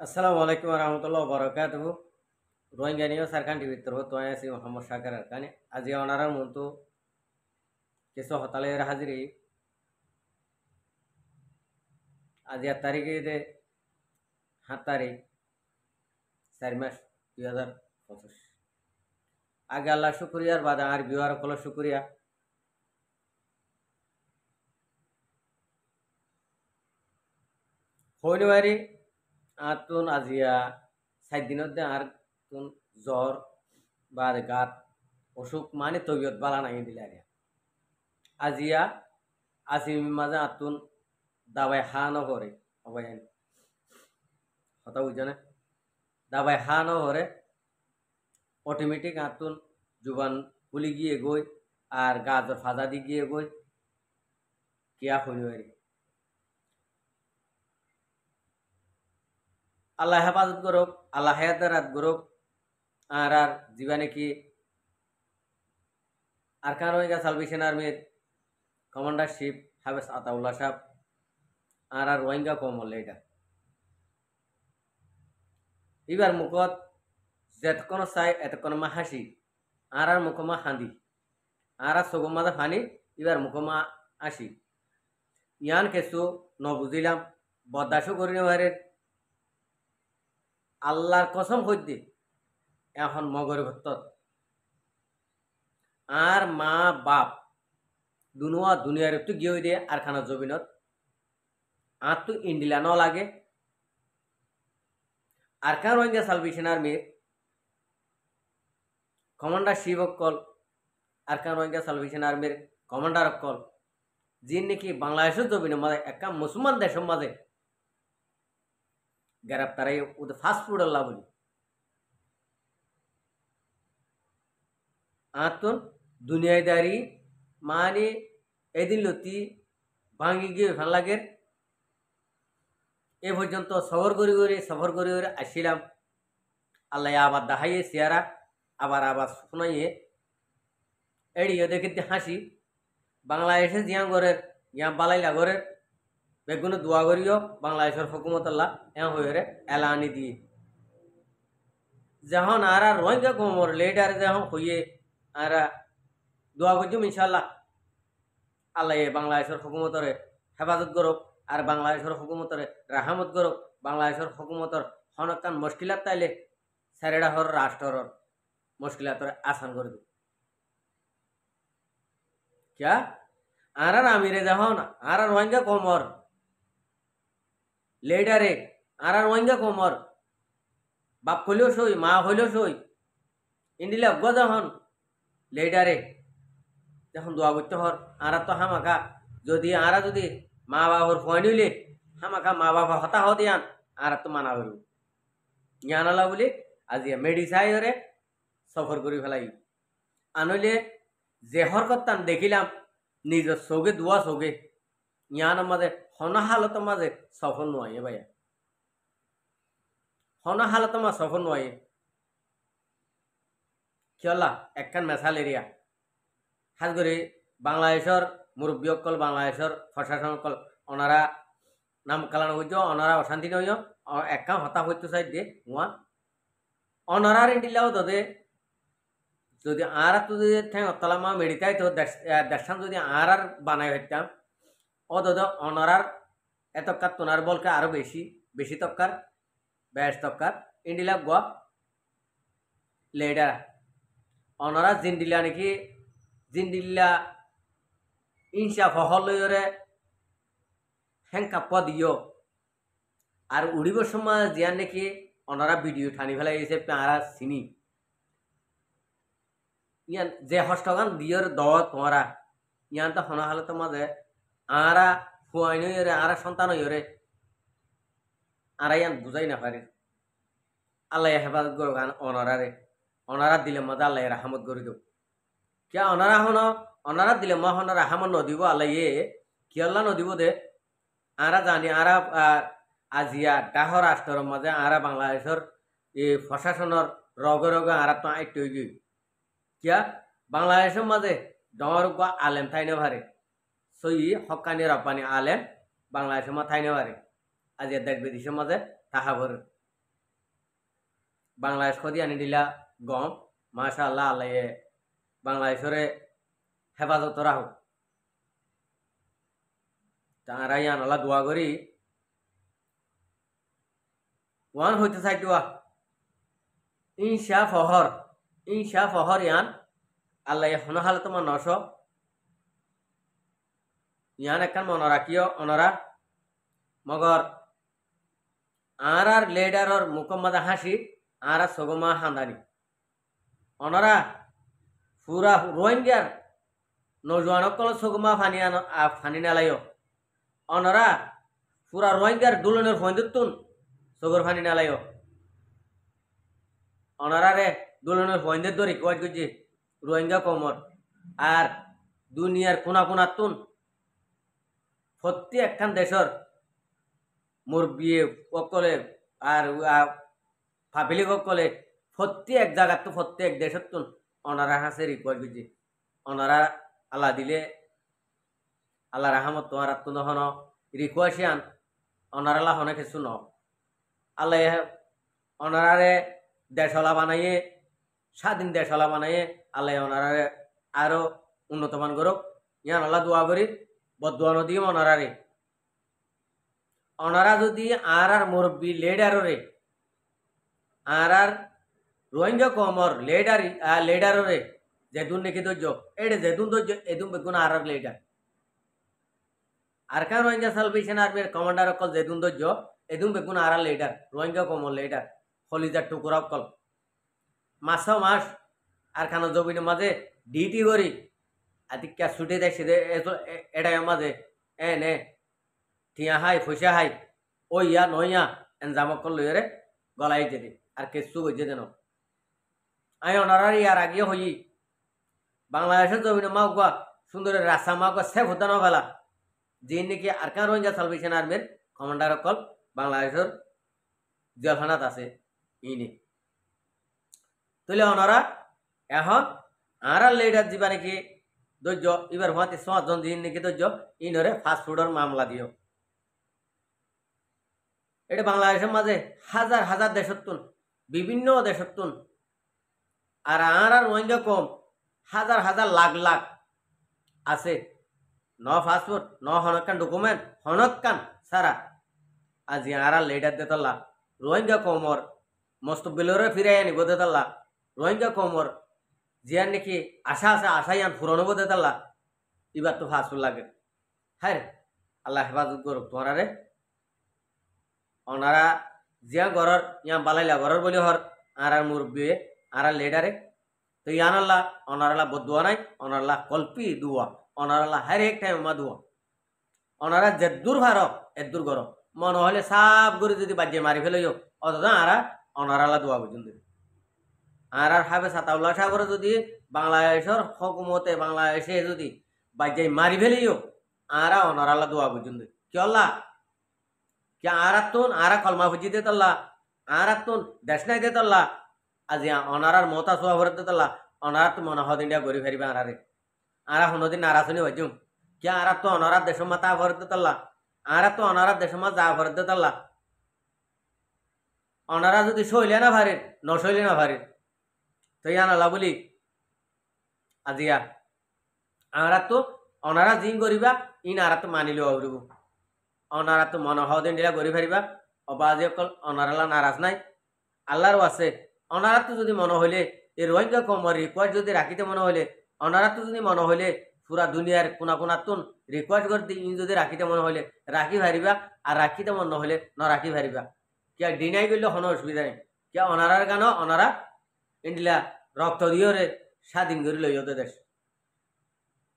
আসসালামু আলাইকুম রহমতুল্লাহ বরকাতুহ রোহিঙ্গা নিয়ে সারখান টিভির তরফ তো আছি মোহাম্মদ শাকের আরকানি আজি অনারার মতো কিছু হতালের হাজিরি আজি 8 তারিখে 7 তারিখ 4 মাস 2025 আগে আল্লাহ শুক্রিয়ার বাদে আর বিহার কল শুক্রিয়া হইনবারি আর তুন আজিয়া 7 দিনের দে আর তুন জ্বর বা গাত অসুখ মানে তবিয়ত বালা নাই দিলে আর আজিয়া আজি মাঝে আতুন দাবাই হা নকরে অবাই কথা বুঝছো না দাবাই হা নহরে অটোমেটিক আতুন জুবান ফুলি গিয়ে গই আর গাজর ফাজা দি গিয়ে গই কিয়া হইনি আল্লাহ হেফাজত করুক আল্লাহ হায়াত রাত করুক আর জীবনে কি আরকান রোহিঙ্গা সালভেশন আর্মির কমান্ডারশিপ হাফেজ আতাউল্লাহ সাহেব আর রোহিঙ্গা কমল এটা এবার মুখত যেতক্ষণ চাই এতক্ষণ মা হাসি আর মুখমা হাঁদি আর চকুর মাঝে ফানি এবার মুখমা আসি ইয়ান কিছু নবুঝিলাম বদাসও করি নেবারের আল্লাহর কসম হইতে এখন মগর ভত্তত আর মা বাপ দুনিয়ার একটু গিয়ে দিয়ে আর খানা জমিনত আর তো ইন্ডিলা ন লাগে আর কান রোহিঙ্গা সালভেশন আর্মির কমান্ডারশিপ অকল আর কান রোহিঙ্গা সালভেশন আর্মির কমান্ডার অকল যিনি নাকি বাংলাদেশের জমিনের মাঝে একটা মুসলমান দেশের মাঝে গ্রেপ্তারাই ওদের ফাস্ট ফুড আল্লাহ বলি আতন দুনিয়াদারি মানে এদিন লতি ভাঙি গিয়ে ভাল লাগে এ পর্যন্ত সফর করে আসছিলাম আল্লাহ আবার দেখাইয়ে চেয়ারা আবার শোনাইয়ে এড়িয়ে দেখে হাসি বাংলাদেশে জিয়া ঘরের ইয়া বালাইলা ঘরের বেগুন দোয়া করিও বাংলাদেশের হুকুমত আল্লাহ হয়ে এলানি দিয়ে যখন আর রোহিঙ্গা কোমর লেটার যখন হইয়ে আর দোয়া করছুম ইনশাল্লাহ আল্লাহ বাংলাদেশের হুকুমতরে হেফাজত করুক আর বাংলাদেশের হুকুমতরে রাহামত করুক বাংলাদেশের হুকুমতর হনকান মুশকিলাত তাইলে স্যারেডা হর রাষ্ট্রর মুশকিলাতরে আসান করে দেব क्या আর আমিরে যখন আর রোহিঙ্গা কোমর লেডারে আর রোহিঙ্গা কোমর বাপ হইলেও সই মা হইলেও সই ইন্ডিলা অজ্ঞ যখন লেডারে যখন দোয়া করতে হর আর তো হামাখা যদি মা বাবার ফোন হইলে হামাখা মা বাবা হতা হতিয়ান আর তো মানা হইল জ্ঞানালা বলে আজি মেডিসাই হরে সফর করে ফেলাই আনইলে যে হরকতান দেখিলাম নিজের চোখে দোয়া চোখে ইয়ান মাঝে হনা হালতের মাঝে সফল নয় ভাইয়া হনা হালতের মাঝে সফল নয় কিয়লা একখান মেসাল এরিয়া হাজ করে বাংলাদেশের মুরব্বী অকল বাংলাদেশের প্রশাসন অকল ওনারা নাম কালানো হইত ওনারা অশান্তি নয় একখান হতা হইতে চাই দিয়ে ওয়া ওনারার ইন্ডিলাও তোদের যদি আর তো যদি ঠ্যাং অতলামা মেডিতাই তো দেশান যদি আর বানাই হইতাম ও দাদা অনারার এতকার তোনার বলকে আরো বেশি তক্কার বেশ তক্কার ইন্ডিলা গোয়া লেডার অনারা জিন্দিলা নাকি জিন্দিল্লা ইনসা ফহলরে হ্যাংকাপ্পা দিও আর উড়িব সময় জিয়ান নাকি অনারা ভিডিও ঠানি ফেলাই গেছে পেঁয়ারা চিনি ইয়ান যে হস্তগান দিয়র দত তোমারা ইয়ান তো হনা হালতের মাঝে আরা ফুয়াইন হইরে আরা সন্তান হইরে আরা ইয়ান বুঝাই না পারে আল্লাহ হেফাজত করো গান অনারা দিলে মাঝে আল্লাহ রাহামত করে দেব কে অনারা দিলে মা হনা রাহামত নদিব আল্লাহ কি আল্লাহ নদিব দে আরা জানি আরা আজিয়া ডাহ রাষ্ট্রের মাঝে আরা বাংলাদেশের এই প্রশাসনের রগে আরা তো আইট হয়ে গই কিয়া বাংলাদেশের মাঝে ডর আলেম থাইনে ভারে সই হকানি রব্বানি আলেম বাংলাদেশের মা থাইনে ভারে আজ দেশ বিদেশের মাঝে তাহা ভরে বাংলাদেশ খদি আনি দিলা গম মাশাআল্লাহ আল্লাহ বাংলাদেশরে হেফাজত রাখো তারা ইয়ান আল্লাহ দোয়া করি ওয়ান হইতে চাইতুয়া ইনশা ফহর ইয়ান আল্লাহ হন হালত নশ ইয়ান একখান মনে রাখিও অনরা মগর আর লেডারর মুকম্মদ হাসি আর সগমা হান্দানি অনরা পুরা রোহিঙ্গার নজওয়ানকল সগমা ফানি নালাইও অনরা পুরা রোহিঙ্গার দুলনের ফন্দুতুন সগর ফানি নালাইও অনরারে দুলনের ফন্দের দরি কয় গজি রোহিঙ্গা কমর আর দুনিয়ার কোনা কোনা তুন প্রত্যেক একখান দেশর মুরব্বী সকলে আর ফাবিলি সকলে প্রত্যেক জায়গাত তো প্রত্যেক দেশত তুন অনারা হাসে রিকোয়ার্ড গজি অনারা আল্লাহ দিলে আল্লাহ রাহমত তোমার তুন হন রিকোয়াশিয়ান অনারালা হনে কিছু ন আল্লাহ অনারারে দেশলা বানাইয়ে স্বাধীন দেশলা বানাইয়ে আল্লাহ অনারারে আরো উন্নতমান করুক ইয়ান আল্লাহ দোয়া করি বদুয়া নদী অনারারে অনারা যদি আর মুরব্বী লেডাররে আর রোহিঙ্গা কমর লেডাররে যেদুন নাকি ধৈর্য এডে যেদুন ধৈর্য এদুন বেগুন আর লেডার আর কান রোহিঙ্গা সালভেশন আর্মির কমান্ডার অকল যেদুন ধৈর্য এদুন বেগুন আর লেডার রোহিঙ্গা কমর লেডার হলিজার টুকুরা অকল মাস আর খানো জমিনের মাঝে ডিউটি করি আদিকা ছুটে দেয় সেদে এটাই মাঝে এ নে ঠিয়া হাই ফসা হাই ও ইয়া নইয়া এন জামকল লইরে গলাই যেতে আর কেসু গজে দেন আমি অনারার ইয়ার আগে হই বাংলাদেশের জমিনে মাগুয়া সুন্দরের রাস্তা মাগুয়া সেফ হতে না ফেলা যে নাকি আরকান রোহিঙ্গা সালভেশন আর্মির কমান্ডার অকল বাংলাদেশের জেলখানাত আছে ইনি তাহলে ওনারা এখন আর লেডার যাবা নাকি ধৈর্য এবার হতে 5 জন দিন নাকি ধৈর্য ইনরে ফাস্ট ফুডের মামলা দিও এটা বাংলাদেশের মাঝে হাজার হাজার দেশতুন বিভিন্ন দেশতুন আর রোহিঙ্গা কম হাজার হাজার লাখ লাখ আছে ন পাসপোর্ট ন হনকান ডকুমেন্ট হনকান সারা আজি আর লেডার দেতলা রোহিঙ্গা কমর মস্তবিলরে ফিরাই আনিব দেতলা রোহিঙ্গা কমর জিয়ান নাকি আশা আছে আশাইয়ান ফুরনব দেতলা এবার তো পাসপোর্ট লাগে হ্যাঁ আল্লাহ হেফাজত করুক তোমারে ওনারা জিয়া ঘরের ইয়া বালাইলা ঘরের বলি হর আর মুরব্বী আর লেডারে তো ইয়ান আল্লাহ ওনারালা বদুয়া নাই ওনারালা কল্পি দুয়া ওনারালা হর এক টাইম মা দুয়া ওনারা যেদূর ভার এদূর গর মনে হলে সাপ করে যদি বাজ্যে মারি ফেলইও অথচ আর ওনারালা দোয়া পর্যন্ত আর হাবে সাতাউল্লাহ সাগরে যদি বাংলাদেশের হকুমতে বাংলাদেশে যদি বাজ্যে মারি ফেলইও আর ওনারালা দোয়া পর্যন্ত কি আল্লাহ क्या आरातुन आरा कलमा फुजी देतल्ला आरातुन देशनाय देतल्ला আজি অনারার মতা সোয়া ভরে দেতল্লা অনারা তো মনে হদ ইন্ডিয়া গরি ফেরিবে আরারে আরা হনদিন নারাসুনি হজুম কি আরা তো অনারার দেশ মাতা ভরে দেতল্লা আরা তো অনারার দেশ মা যা ভরে দেতল্লা অনারা যদি শৈলে না ভারে ন শৈলে না ভারে তো ইয়ান আল্লাহ বলি আজিয়া আরা তো অনারা জিন করিবা ইন আরা তো মানিলেও আবরিব অনারা তো মনে হদ ইন্ডিয়া গরি ফেরিবা অবাজি অকল অনারালা নারাজ নাই আল্লাহরও আছে অনারা তো যদি মনে হইলে এই রোহিঙ্গা কমর রিকোয়ার্ড যদি রাখিতে মনে হইলে অনারা তো যদি মনে হইলে পুরা দুনিয়ার কোনা কোনা তুন রিকোয়ার্ড করতে ইন যদি রাখিতে মনে হইলে রাখি ভারিবা আর রাখিতে মনে হইলে ন রাখি ভারিবা কিয়া ডিনাই করলে কোনো অসুবিধা নেই কিয়া অনারার গান অনারা ইন্ডিয়া রক্ত দিও রে স্বাধীন করে লইও দেশ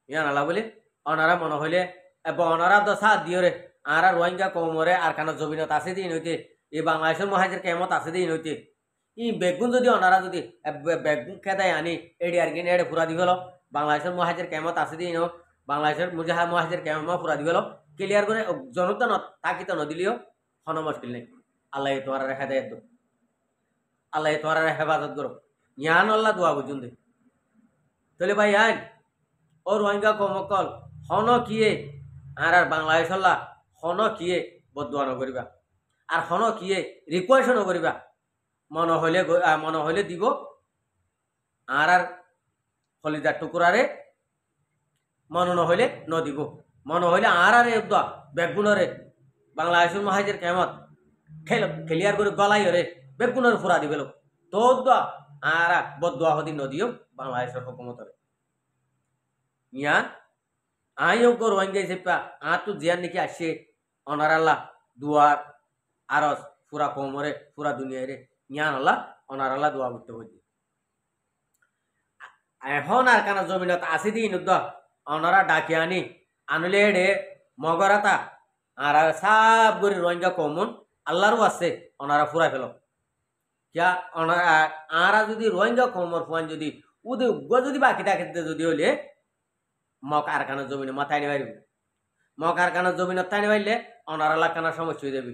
ইয়ান আল্লাহ বলে অনারা মনে হইলে এবং অনারা দশা দিও রে আর রোহিঙ্গা কমরে আর কানো জমিনত আছে দিন হইতে এই বাংলাদেশের মহাজের কেমত আছে দিন হইতে ই বেগুন যদি অনারা যদি বেগুন খেদায় আনি এডি আর কিনে এডে ফুরা দিবেল বাংলাদেশের মহাজের কেমত আছে দিন বাংলাদেশের মহাজের কেমত ফুরা দিবেল ক্লিয়ার করে জনতা তাকিত নদিলেও কোনো মুশকিল নেই আল্লাহ তোমার রেখা দেয় তো আল্লাহ তোমার হেফাজত করো ইয়ান আল্লাহ দোয়া বুঝুন তাহলে ভাই আইন ও রোহিঙ্গা কমকল হন কিয়ে আর বাংলাদেশ আল্লাহ হন কিয়ে বদুয়া নকরিবা আর হন কিয়ে রিকোয়েশন নকরিবা মনে হইলে দিব আর কলিজার টুকুরারে মনে নহইলে নদিব মনে হইলে আর বেগুনরে বাংলাদেশের মহাজের কেমত খেলিয়ার করে গলাই রে বেগুনের ফুরা দিবে লোক তো আর বদুয়া হদি নদীও বাংলাদেশের হুকুমতরে ইয়া আইও গো রোহিঙ্গা চেপা তো জিয়ান নাকি আসে অনার আল্লাহ দুয়ার আরস পুরা কমরে পুরা দুনিয়ায় রে ইয়ান আল্লাহ অনার আল্লাহ দোয়া করতে হইতে এখন আর কানা জমিনত আসি দিন অনারা ডাকি আনলে এডে মগরাতা আর সাব করে রোহিঙ্গা কমন আল্লাহরও আছে ওনারা ফুরাই ফেল কিয়া ওনারা আরা যদি রোহিঙ্গা কমর ফুয়ান যদি উদে যদি বাকি থাকে যদি হইলে মক আর কানা জমিনে মাথায় নিয়ে পারবে মক আর কানা জমিনত তাই পারলে ওনারা লাখানা সমস্যা হয়ে যাবে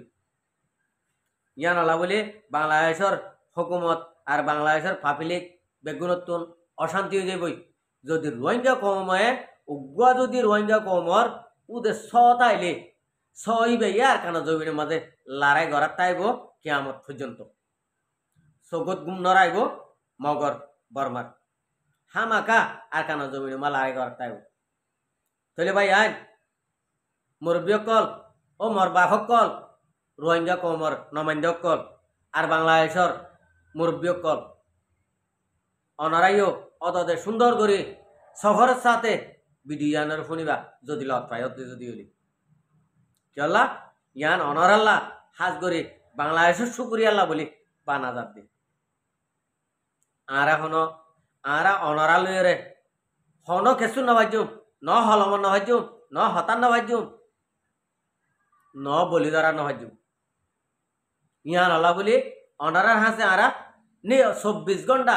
ইয়ান আল্লাহ বলে বাংলাদেশের হুকুমত আর বাংলাদেশের পাবলিক বেগুনত্তন অশান্তি হয়ে যাবই যদি রোহিঙ্গা কমে উগুয়া যদি রোহিঙ্গা কমর উদে তাইলে সইবে আর কানা জমিনের মাঝে লড়াই গড়ার তাইব কিয়ামত পর্যন্ত সগত গুম নড়াইব মগর বর্মার হামাকা আর কানা জমিনে মা লড়াই গড়ার তাইব তাহলে ভাই আইন মুরব্বী কল ও মর বাহক কল রোহিঙ্গা কমর নমান্য কল আর বাংলাদেশের মুরব্বী কল অনারাইও অতদে সুন্দর করে সফরের সাথে বিডিয়ানের শুনিবা যদি লত পাই যদি হলি কেলা ইয়ান অনর আল্লাহ হাজ করে বাংলাদেশের শুকুরিয়া আল্লাহ বলি বানা যাত দি আর এখন আরা অনরালয়ে হন কেসু নবাজুম ন হলমন নবাজুম ন হতান নবাজুম ন বলিদারা নবাজুম ইয়ান আল্লাহ বলি অনারার হাসে আরা নে 24 ঘন্টা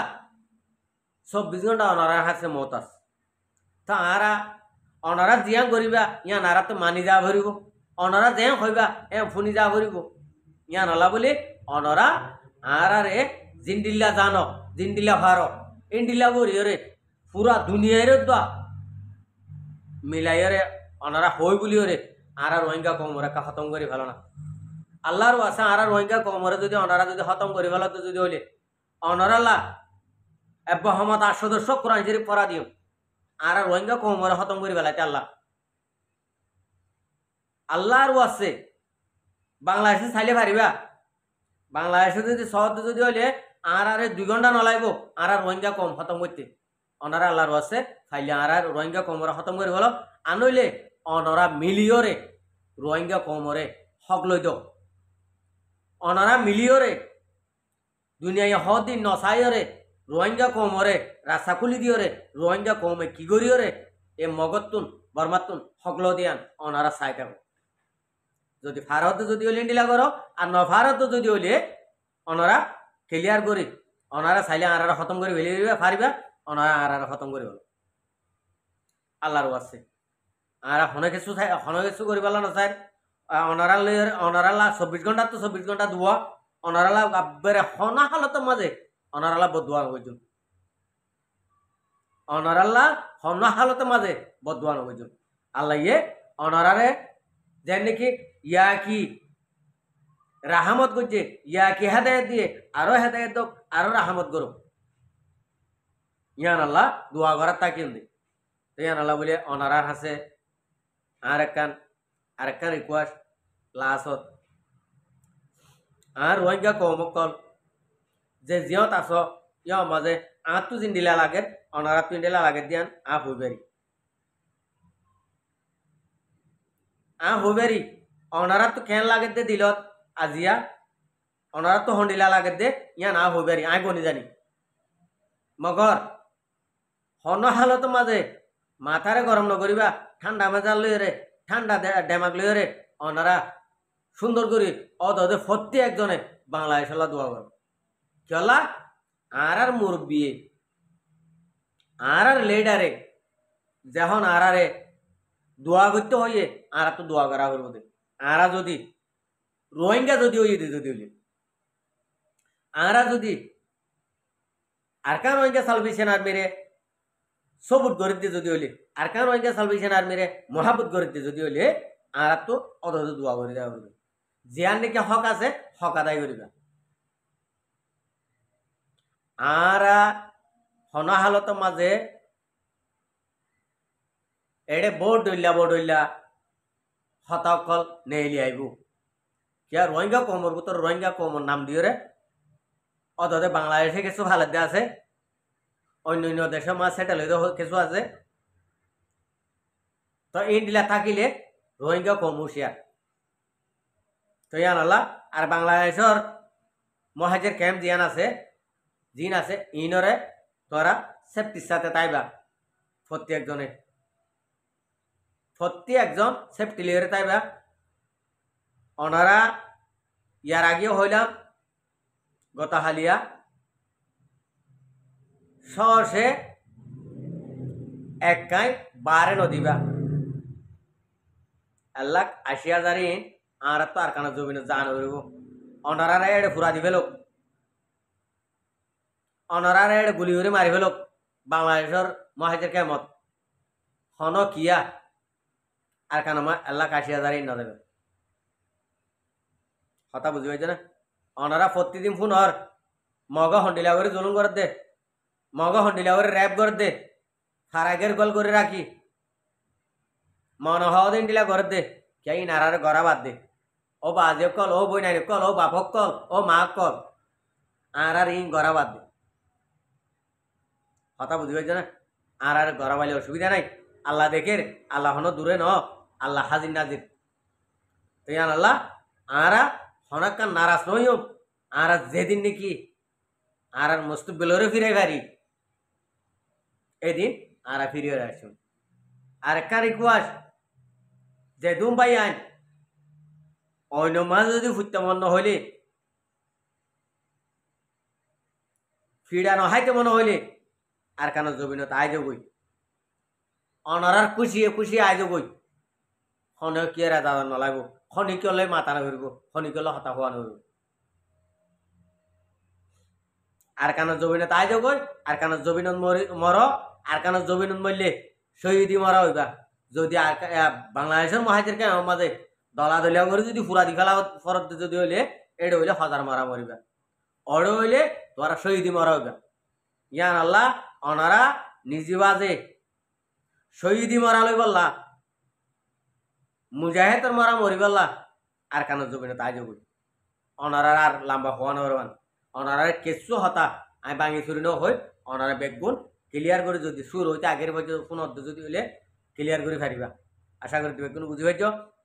অনারার হাসে মত আছে তা আরা অনারা জিয়া করিবা ইয়ান আরা তো মানি যা ভরিব অনরা যে হইবা ফুনি যা ভরিব ইয়ান আল্লাহ বলি অনরা আরে জিন্দিল্লা জানো জিন্দিল্লা ভারো ইন্ডিল্লা বরিয়রে পুরা দুনিয়ারে দা মিলাইরে অনরা হই বলিওরে আর রোহিঙ্গা কমরে কা খতম করি ভালো না আল্লাহর ওয়াসা আর রোহিঙ্গা কমরে যদি অনরা যদি খতম করি ভালো তো যদি হইলে অনরাল্লাহ এবহমত আর সদস্য কোরআন শরীফ পড়া দিও আর রোহিঙ্গা কমরে খতম করি বেলাতে আল্লাহর আছে বাংলাদেশে চাইলে পারিবা বাংলাদেশে যদি শহর যদি হইলে আর 2 ঘন্টা নলাইব আর রোহিঙ্গা কম খতম করতে অনারা আল্লাহর আছে খাইলে আর রোহিঙ্গা কমরে খতম করি বলো আনইলে অনরা মিলিয়রে রোহিঙ্গা কমরে হক লই দাও অনরা মিলিয়রে দুনিয়ায় হদিন নসাইরে রোহিঙ্গা কমরে রাস্তা খুলি দিওরে রোহিঙ্গা কমে কি করিওরে এ মগতুন বর্মাতুন হকল দিয়ান অনারা চাই থাকো যদি ভারতে যদি হলে ইন্ডিলা করো আর ন ভারতে যদি হলে অনারা ক্লিয়ার করি অনারা চাইলে আর খতম করে ভেলি পারিবা অনারা আর খতম করে বলো আল্লাহর আছে আর হনে কিছু করি পেলা না চাই অনারা 24 ঘন্টা তো 24 ঘন্টা দুয়া অনারা বেড়ে হনা হালতের মাঝে অনারাল্লাহ বদুয়া নবইজুন অনারাল্লাহ হনা হালতের মাঝে বদুয়া নবইজুন আল্লাহ ইয়ে অনারারে যেন নাকি ইয়া কি রাহামত করছে ইয়া কি হেদায়ত দিয়ে আরো হেদায়ত দোক আরো রাহামত করো ইয়ান আল্লাহ দোয়া করার তাকিন দে ইয়ান আল্লাহ বলে অনারার হাসে আরেকখান রিকোয়েস্ট লাস্টত আর রোহিঙ্গা কমকল যে জিয়ত আস ইয় মাঝে তো জিন্দিলা লাগে অনারা পিন্ডিলা লাগে দিয়ান হইবেরি হইবেরি অনারা তো কেন লাগে দে দিলত আজিয়া অনারা তো হন্ডিলা লাগে দে ইয়ান হইবেরি গনি জানি মগর হন হালত মাঝে মাথারে গরম নকরিবা ঠান্ডা মেজাল লইরে ঠান্ডা ডেমাক লইরে অনারা সুন্দর করি অদে ফত্তি একজনে বাংলাদেশ দোয়া কর চলা আর মুরব্বী আর লেডারে যখন আরারে দোয়া করতে হইয়ে আর তো দোয়া করা করবো আরা যদি রোহিঙ্গা যদি হইয়ে যদি হইলে আরা যদি আর কান রোহিঙ্গা সালভেশন আর্মিরে সবুত গরিব যদি হইলে আর কান রোহিঙ্গা সালভেশন আর্মিরে মহাবুত গরিব যদি হইলে আর তো অত দোয়া করে দেওয়া করবে যে আর নাকি হক আছে হক আদায় করিবা আরা হনাহালত মাঝে এড়ে বোর্ড হইলা হতাকল নেইলি আইব কিয়া রোহিঙ্গা কমর ভিতর রোহিঙ্গা কমর নাম দিয়ে রে অদতে বাংলাদেশে কিছু হালত আছে অন্য অন্য দেশের মাছ সেটেল হইতে কিছু আছে তো ইন্ডিয়া থাকিলে রোহিঙ্গা কম হুঁশিয়ার তো ইয়ান আল্লাহ আর বাংলাদেশের মহাজের ক্যাম্প জিন আছে ইনরে তোরা সেফটির সাথে তাইবা প্রত্যেকজন সেফটি লিয়ারে তাইবা ওনারা ইয়ার আগেও হইলাম গতহালিয়া সহসে একাই বারে নদীবা আল্লাহ ৮০,০০০ ইন আর তো আর কানা জমিনে জান হইব অনারা এড়ে ফুরা দিবে লোক অনারা এড়ে গুলি করে মারি ফেলোক বাংলাদেশের মহাজের কেমত হন কিয়া আর কানা আল্লাহ ৮০,০০০ ইন না দেবে কথা বুঝি পাইছে না অনারা প্রতিদিন ফোন হর মগ হন্ডিলা করে জুলুম করে দে মগ হন্ডিলা করে র্যাপ করে দে ফারাগের গল করে রাখি মন হওয়া দিন ডিলা করে দে কে নারার গড়া বাদ দে ও বাজে কল ও বই নাই কল ও বাপক কল ও মা কল আর ইন গড়া বাদ দে কথা বুঝি পাইছে না আর গড়া বালি অসুবিধা নাই আল্লাহ দেখের আল্লাহ হন দূরে ন আল্লাহ হাজির নাজির তো ইয়ান আল্লাহ আরা হনাক্কা নারাজ নইও আর যেদিন নাকি আর মুস্তুবিলরে ফিরে পারি এদিন আর ফিরে আসুন আর একটা রিকোয়েস্ট যে দুম ভাই আইন অন্য মাছ যদি ফুটতে মন হইলে ফিডানো হাইতে মনে হইলে আর কেন জবিনত আয় যাবই অনারার খুশি আয় যাবই খনে কি রাজা নলাইব খনিকলে মাথা না ঘুরব খনিকলে হতা হওয়া নইব আর কেন জবিনত আয় যাবই আর কেন জবিনত মর আর কেন জবিনত মরলে শহীদি মরা হইবা যদি বাংলাদেশের মহাজের কেন মাঝে দলা দলিয়া করে যদি ফুরা দি ফেলা ফরত যদি হইলে এড়ে হইলে হাজার মারা মরিবা অড়ে হইলে তোরা শহীদি মরা হইবা ইয়ান আল্লাহ অনারা নিজে বাজে শহীদি মরা লই বললা মুজাহিদের মরা মরি বললা আর কেন জমিনে তাই যাবই অনারার আর লম্বা হওয়া নরবান অনারার কেঁচু হতা আমি ভাঙি চুরি নই অনারা বেগুন ক্লিয়ার করে যদি সুর হইতে আগের বছর ফোন যদি হইলে ক্লিয়ার করে ফারিবা আশা করি তুমি কোনো বুঝি পাইছ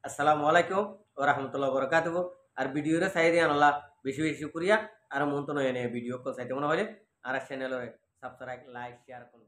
আসসালামু আলাইকুম ও রহমতুল্লাহ বরকাতুহু আর ভিডিওরে চাই দিয়ে আনলা বেশি বেশি করিয়া আর মন তো নয় ভিডিও কল চাইতে মনে হলে আর চ্যানেলের সাবস্ক্রাইব লাইক শেয়ার করে